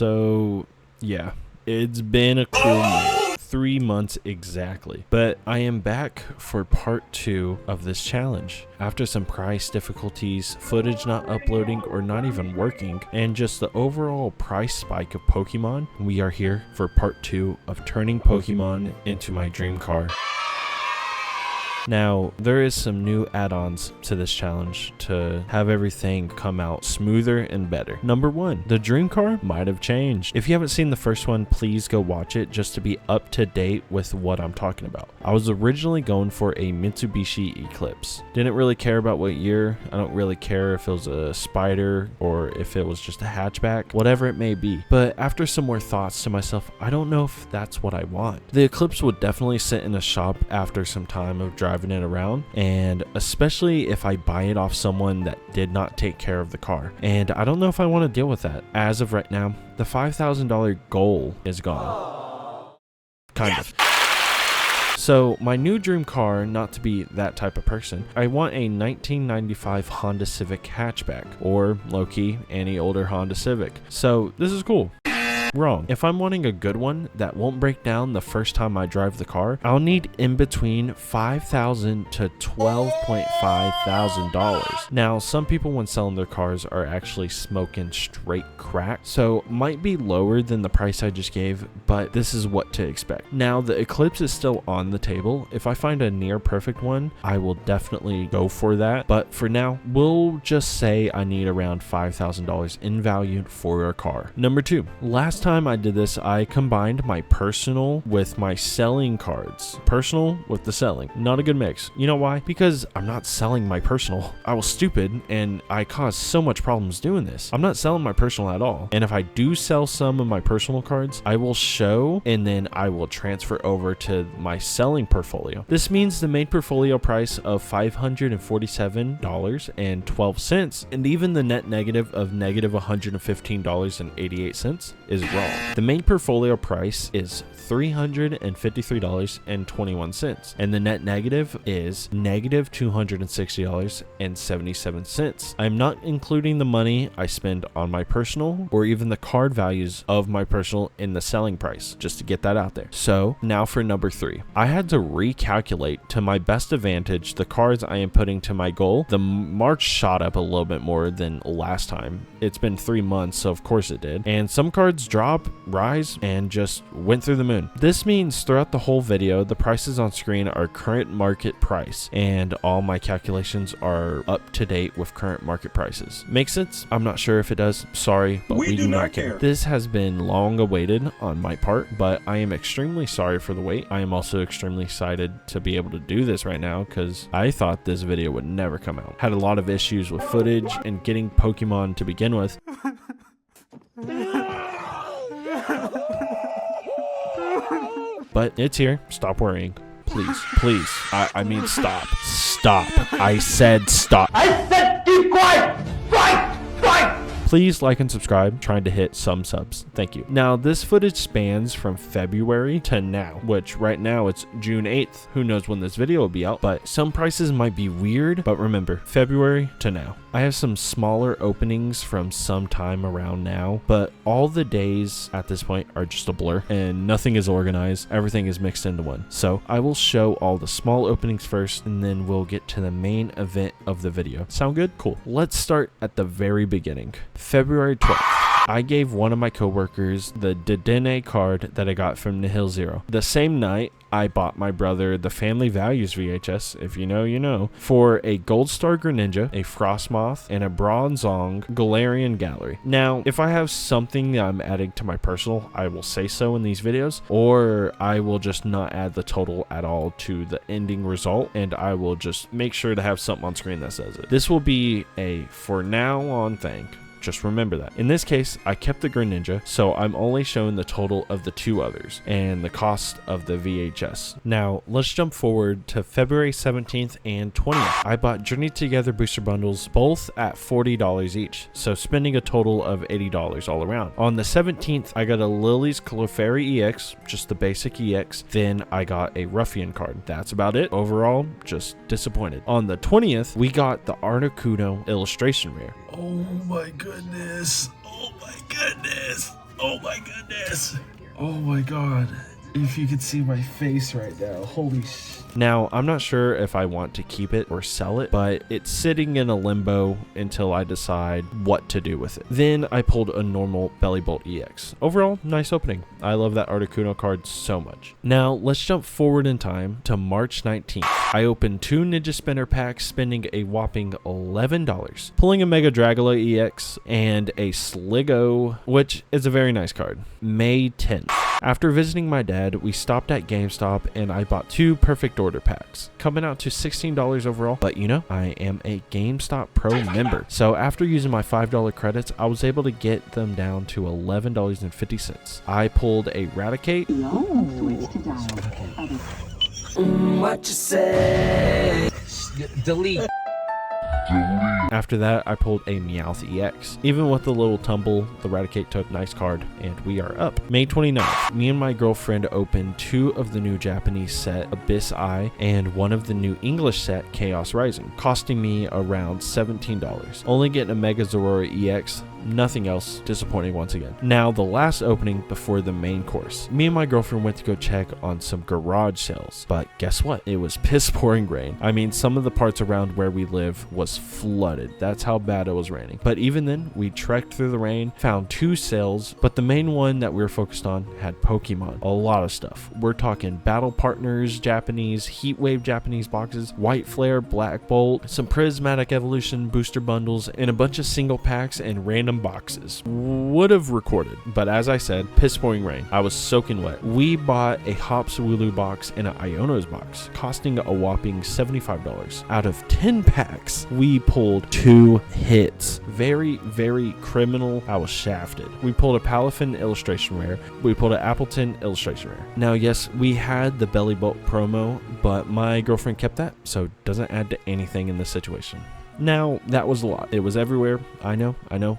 So yeah, it's been a cool minute. 3 months exactly, but I am back for part 2 of this challenge. After some price difficulties, footage not uploading or not even working, and just the overall price spike of Pokemon, we are here for part 2 of turning Pokemon into my dream car. Now, there is some new add-ons to this challenge to have everything come out smoother and better. Number 1, the dream car might have changed. If you haven't seen the first one, please go watch it just to be up to date with what I'm talking about. I was originally going for a Mitsubishi Eclipse. Didn't really care about what year. I don't really care if it was a Spider or if it was just a hatchback, whatever it may be. But after some more thoughts to myself, I don't know if that's what I want. The Eclipse would definitely sit in a shop after some time of driving it around, and especially if I buy it off someone that did not take care of the car, and I don't know if I want to deal with that. As of right now, the $5,000 goal is gone, kind of. So my new dream car, not to be that type of person, I want a 1995 Honda Civic hatchback, or low-key any older Honda Civic. So this is cool. Wrong. If I'm wanting a good one that won't break down the first time I drive the car, I'll need in between $5,000 to $12,500. Now, some people when selling their cars are actually smoking straight crack, so might be lower than the price I just gave, but this is what to expect. Now, the Eclipse is still on the table. If I find a near perfect one, I will definitely go for that, but for now, we'll just say I need around $5,000 in value for a car. Number 2, last time I did this, I combined my personal with my selling cards. Personal with the selling. Not a good mix. You know why? Because I'm not selling my personal. I was stupid and I caused so much problems doing this. I'm not selling my personal at all. And if I do sell some of my personal cards, I will show and then I will transfer over to my selling portfolio. This means the main portfolio price of $547.12 and even the net negative of negative $115.88 is wrong. The main portfolio price is $353.21 and the net negative is negative $260.77. I'm not including the money I spend on my personal or even the card values of my personal in the selling price, just to get that out there. So now for number 3, I had to recalculate to my best advantage the cards I am putting to my goal. The March shot up a little bit more than last time. It's been 3 months, so of course it did, and some cards drop, rise, and just went through the moon. This means throughout the whole video, the prices on screen are current market price, and all my calculations are up to date with current market prices. Makes sense? I'm not sure if it does. Sorry, but we do not care. This has been long awaited on my part, but I am extremely sorry for the wait. I am also extremely excited to be able to do this right now because I thought this video would never come out. Had a lot of issues with footage and getting Pokemon to begin with. But it's here. Stop worrying. Please, please. I mean, stop. Stop. I said stop. I said keep quiet. Fight! Fight! Please like and subscribe. Trying to hit some subs. Thank you. Now, this footage spans from February to now, which right now it's June 8th. Who knows when this video will be out, but some prices might be weird. But remember, February to now. I have some smaller openings from some time around now, but all the days at this point are just a blur and nothing is organized. Everything is mixed into one. So I will show all the small openings first and then we'll get to the main event of the video. Sound good? Cool. Let's start at the very beginning. February 12th. I gave one of my coworkers the Dedenne card that I got from Nihil Zero. The same night, I bought my brother the Family Values VHS, if you know, you know, for a Gold Star Greninja, a Frostmoth, and a Bronzong Galarian Gallery. Now, if I have something that I'm adding to my personal, I will say so in these videos, or I will just not add the total at all to the ending result, and I will just make sure to have something on screen that says it. This will be a for now on thing. Just remember that. In this case, I kept the Greninja, so I'm only showing the total of the 2 others and the cost of the VHS. Now, let's jump forward to February 17th and 20th. I bought Journey Together booster bundles, both at $40 each, so spending a total of $80 all around. On the 17th, I got a Lily's Clefairy EX, just the basic EX. Then I got a Ruffian card. That's about it. Overall, just disappointed. On the 20th, we got the Articuno illustration rare. Oh my goodness. Oh my goodness. Oh my goodness. Oh my god. If you could see my face right now. Holy sh. Now, I'm not sure if I want to keep it or sell it, but it's sitting in a limbo until I decide what to do with it. Then I pulled a normal Belly Bolt EX. Overall, nice opening. I love that Articuno card so much. Now, let's jump forward in time to March 19th. I opened 2 Ninja Spinner packs, spending a whopping $11, pulling a Mega Dragula EX and a Sligo, which is a very nice card. May 10th. After visiting my dad, we stopped at GameStop and I bought 2 Perfect Order packs, coming out to $16 overall. But you know, I am a GameStop Pro member, so after using my $5 credits, I was able to get them down to $11.50. I pulled a Raticate. What you say? Delete. After that, I pulled a Meowth EX. Even with the little tumble, the Raticate took nice card, and we are up. May 29th, me and my girlfriend opened 2 of the new Japanese set, Abyss Eye, and 1 of the new English set, Chaos Rising, costing me around $17. Only getting a Mega Zorora EX, nothing else. Disappointing once again. Now, the last opening before the main course. Me and my girlfriend went to go check on some garage sales, but guess what? It was piss pouring rain. I mean, some of the parts around where we live was flooded. That's how bad it was raining. But even then, we trekked through the rain, found 2 sales, but the main one that we were focused on had Pokemon. A lot of stuff. We're talking Battle Partners Japanese, Heatwave Japanese boxes, White Flare, Black Bolt, some Prismatic Evolution booster bundles, and a bunch of single packs and random boxes. Would have recorded, but as I said, piss pouring rain. I was soaking wet. We bought a Hopsawulu box and an Iono's box, costing a whopping $75. Out of 10 packs, we pulled 2 hits. Very, very criminal. I was shafted. We pulled a Palafin illustration rare. We pulled an Appleton illustration rare. Now, yes, we had the Belly Bolt promo, but my girlfriend kept that, so it doesn't add to anything in this situation. Now, that was a lot. It was everywhere. I know.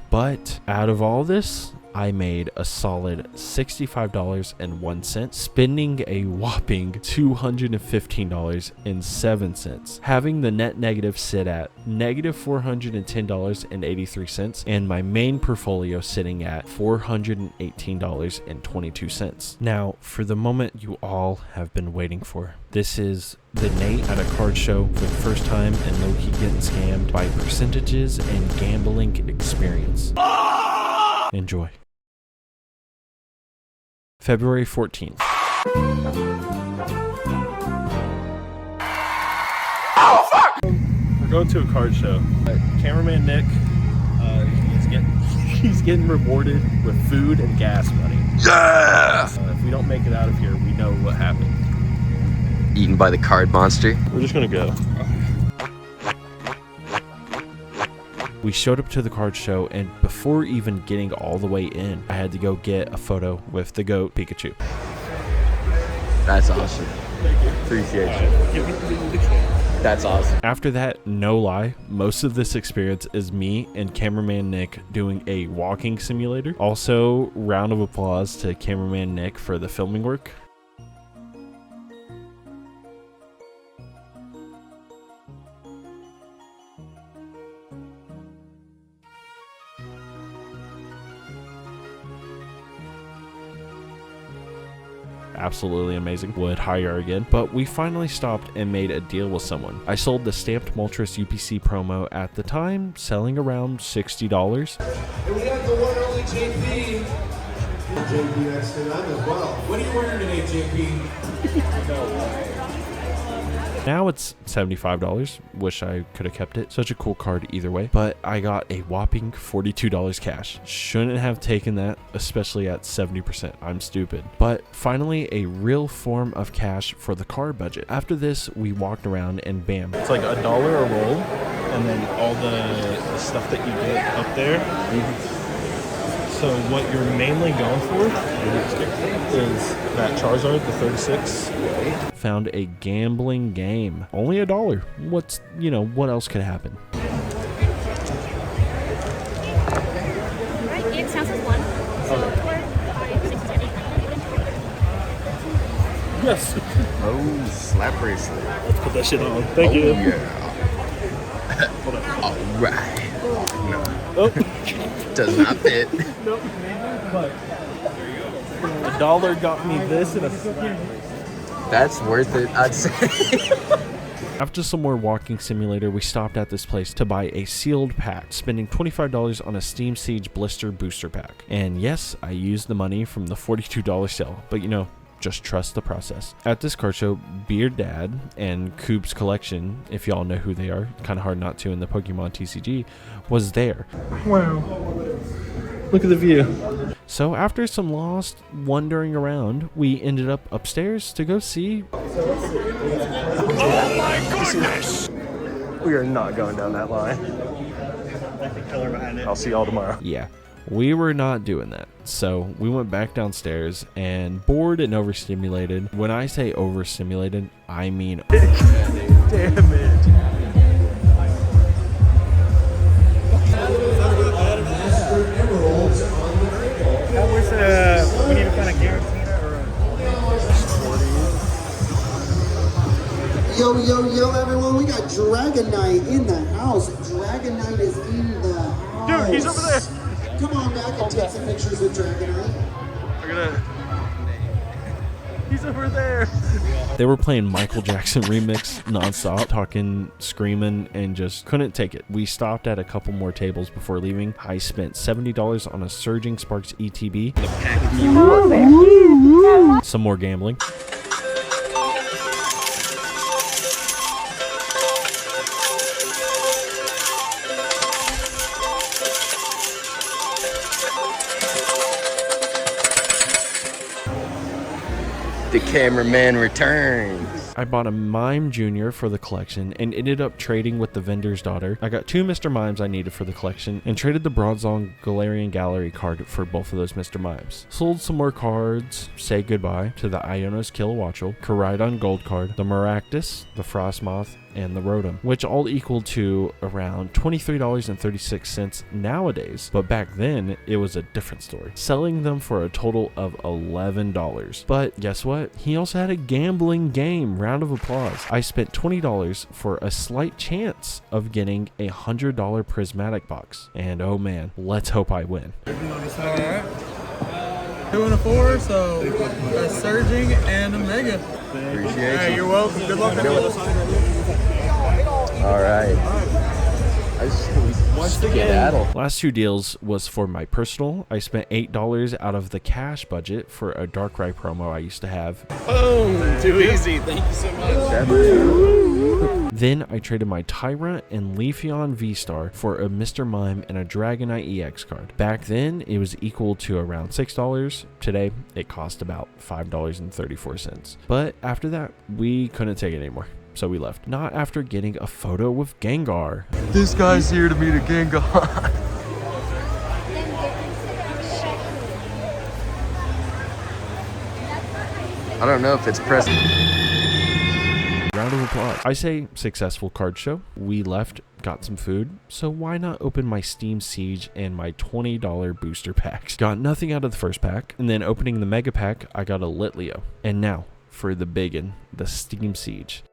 But out of all this, I made a solid $65.01, spending a whopping $215.07, having the net negative sit at negative $410.83, and my main portfolio sitting at $418.22. Now, for the moment you all have been waiting for. This is the Nate at a card show for the first time and low-key getting scammed by percentages and gambling experience. Enjoy. February 14th. Oh, fuck! We're going to a card show. Cameraman Nick, he's getting rewarded with food and gas money. Yeah! If we don't make it out of here, we know what happened. Eaten by the card monster. We're just gonna go. We showed up to the card show, and before even getting all the way in, I had to go get a photo with the GOAT Pikachu. That's awesome. Thank you. Appreciate you. That's awesome. After that, no lie, most of this experience is me and cameraman Nick doing a walking simulator. Also, round of applause to cameraman Nick for the filming work. Absolutely amazing. Would hire again. But we finally stopped and made a deal with someone. I sold the stamped Moltres UPC promo at the time, selling around $60. And we have the one only JP. JP next to them as well. What are you wearing today, JP? Now it's $75. Wish I could have kept it. Such a cool card either way. But I got a whopping $42 cash. Shouldn't have taken that, especially at 70%. I'm stupid. But finally, a real form of cash for the card budget. After this, we walked around and bam. It's like $1 a roll, and then all the stuff that you get up there. So what you're mainly going for is that Charizard, the 36. Found a gambling game. Only $1. What else could happen? Right, it counts as 1. So 4, 5, 6, 7, 8, 9. Yes. Oh, slap bracelet. Let's put that shit on. Thank you. Yeah. Hold on. All right. No. Oh. Does not fit. Nope. But $1 got me this and a slap. That's worth it, I'd say. After some more walking simulator, we stopped at this place to buy a sealed pack, spending $25 on a Steam Siege Blister Booster Pack. And yes, I used the money from the $42 sale, but you know, just trust the process. At this card show, Beard Dad and Coop's Collection, if y'all know who they are, kind of hard not to in the Pokemon TCG, was there. Wow. Look at the view. So after some lost wandering around, we ended up upstairs to go see. Oh my goodness! We are not going down that line. I'll see y'all tomorrow. Yeah, we were not doing that. So we went back downstairs and bored and overstimulated. When I say overstimulated, I mean... Damn it. We need to find a Garantina or Yo, everyone, we got Dragonite in the house. Dragonite is in the house. Dude, he's over there. Come on back and take some pictures with Dragonite. He's over there. They were playing Michael Jackson remix nonstop, talking, screaming, and just couldn't take it. We stopped at a couple more tables before leaving. I spent $70 on a Surging Sparks ETB. Some more gambling. The cameraman returns. I bought a Mime Jr. for the collection and ended up trading with the vendor's daughter. I got 2 Mr. Mimes I needed for the collection and traded the Bronzong Galarian Gallery card for both of those Mr. Mimes. Sold some more cards, say goodbye to the Ionos Kilowattrel, Koraidon Gold card, the Maractus, the Frostmoth, and the Rotom, which all equal to around $23.36 nowadays, but back then it was a different story, selling them for a total of $11. But guess what? He also had a gambling game. Round of applause. I spent $20 for a slight chance of getting a $100 prismatic box, and oh man, let's hope I win. Alright. 2 and a 4, so a Surging and a Mega. Appreciate Hey, you. you're welcome. Good luck. All right. I just skedaddle. Last 2 deals was for my personal. I spent $8 out of the cash budget for a Darkrai promo I used to have. boom! Too easy. Thank you so much. Then I traded my Tyrant and Leafeon V-Star for a Mr. Mime and a Dragonite EX card. Back then, it was equal to around $6. Today, it cost about $5.34. But after that, we couldn't take it anymore. So we left. Not after getting a photo with Gengar. This guy's here to meet a Gengar. I don't know if it's present. Round of applause. I say successful card show. We left, got some food, so why not open my Steam Siege and my $20 booster packs? Got nothing out of the first pack, and then opening the mega pack, I got a Litleo. And now for the biggin, the Steam Siege.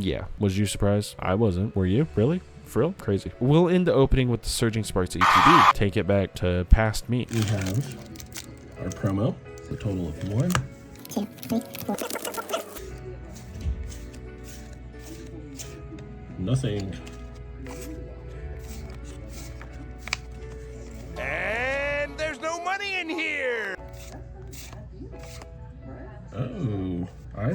Yeah, was you surprised? I wasn't. Were you? Really? For real? Crazy. We'll end the opening with the Surging Sparks ETB. Take it back to past me. We have our promo, a total of 1, 2, 3, 4. Nothing. And there's no money in here. Oh, I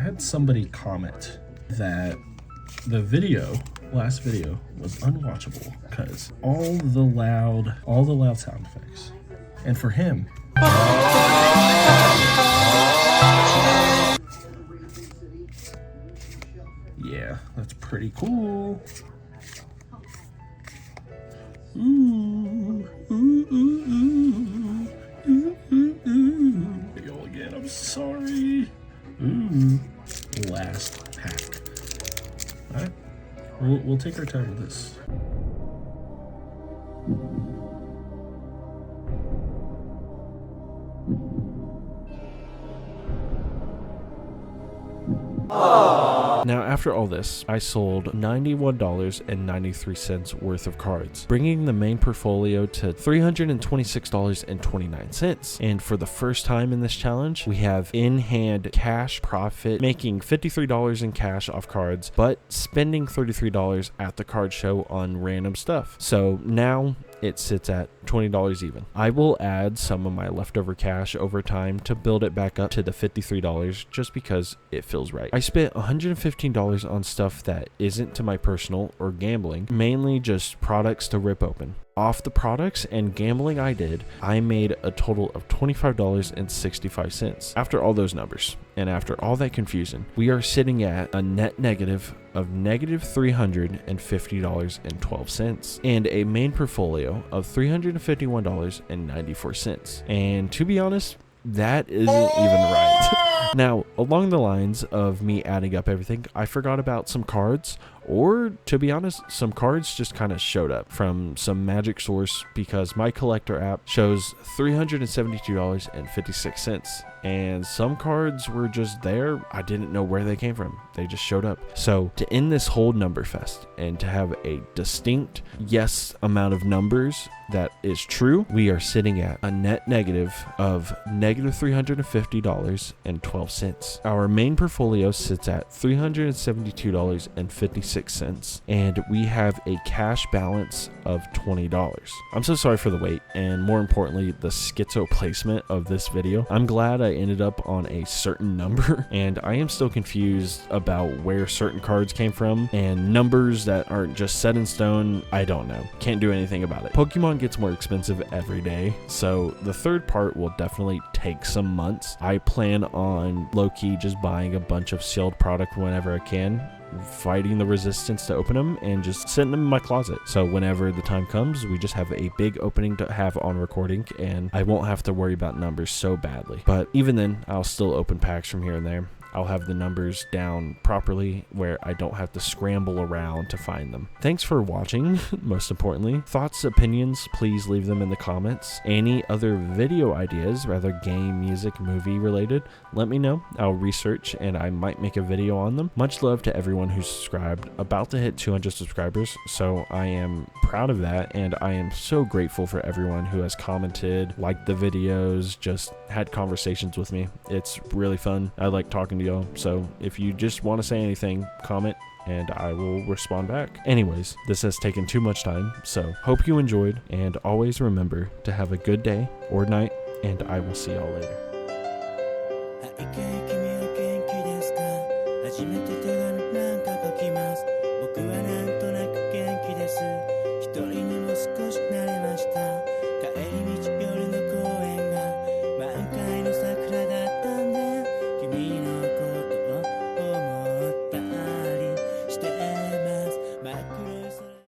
had somebody comment that the last video was unwatchable because all the loud sound effects. And for him, yeah, that's pretty cool. Ooh, ooh, ooh, ooh, ooh, ooh, ooh. Y'all again, I'm sorry. Ooh, last pack. All right, we'll take our time with this. Now, after all this, I sold $91.93 worth of cards, bringing the main portfolio to $326.29. And for the first time in this challenge, we have in-hand cash profit, making $53 in cash off cards, but spending $33 at the card show on random stuff. So now it sits at $20 even. I will add some of my leftover cash over time to build it back up to the $53 just because it feels right. I spent $115 on stuff that isn't to my personal or gambling, mainly just products to rip open. Off the products and gambling I did, I made a total of $25.65. After all those numbers, and after all that confusion, we are sitting at a net negative of negative $350.12 and a main portfolio of $351.94. And to be honest, that isn't even right. Now, along the lines of me adding up everything, I forgot about some cards, or to be honest, some cards just kind of showed up from some magic source because my collector app shows $372.56, and some cards were just there. I didn't know where they came from. They just showed up. So to end this whole number fest and to have a distinct yes amount of numbers that is true, we are sitting at a net negative of negative $350.12. Our main portfolio sits at $372.56, and we have a cash balance of $20. I'm so sorry for the wait, and more importantly, the schizo placement of this video. I'm glad I ended up on a certain number, and I am still confused about where certain cards came from, and numbers that aren't just set in stone. I don't know. Can't do anything about it. Pokemon gets more expensive every day, so the third part will definitely take some months. I plan on low-key just buying a bunch of sealed product whenever I can, fighting the resistance to open them, and just sitting them in my closet. So whenever the time comes, we just have a big opening to have on recording, and I won't have to worry about numbers so badly. But even then, I'll still open packs from here and there. I'll have the numbers down properly where I don't have to scramble around to find them. Thanks for watching, most importantly. Thoughts, opinions, please leave them in the comments. Any other video ideas, rather game, music, movie related, let me know. I'll research and I might make a video on them. Much love to everyone who's subscribed. About to hit 200 subscribers, so I am proud of that, and I am so grateful for everyone who has commented, liked the videos, just had conversations with me. It's really fun. I like talking to y'all, so if you just want to say anything, comment and I will respond back. Anyways, this has taken too much time, so hope you enjoyed, and always remember to have a good day or night, and I will see y'all later.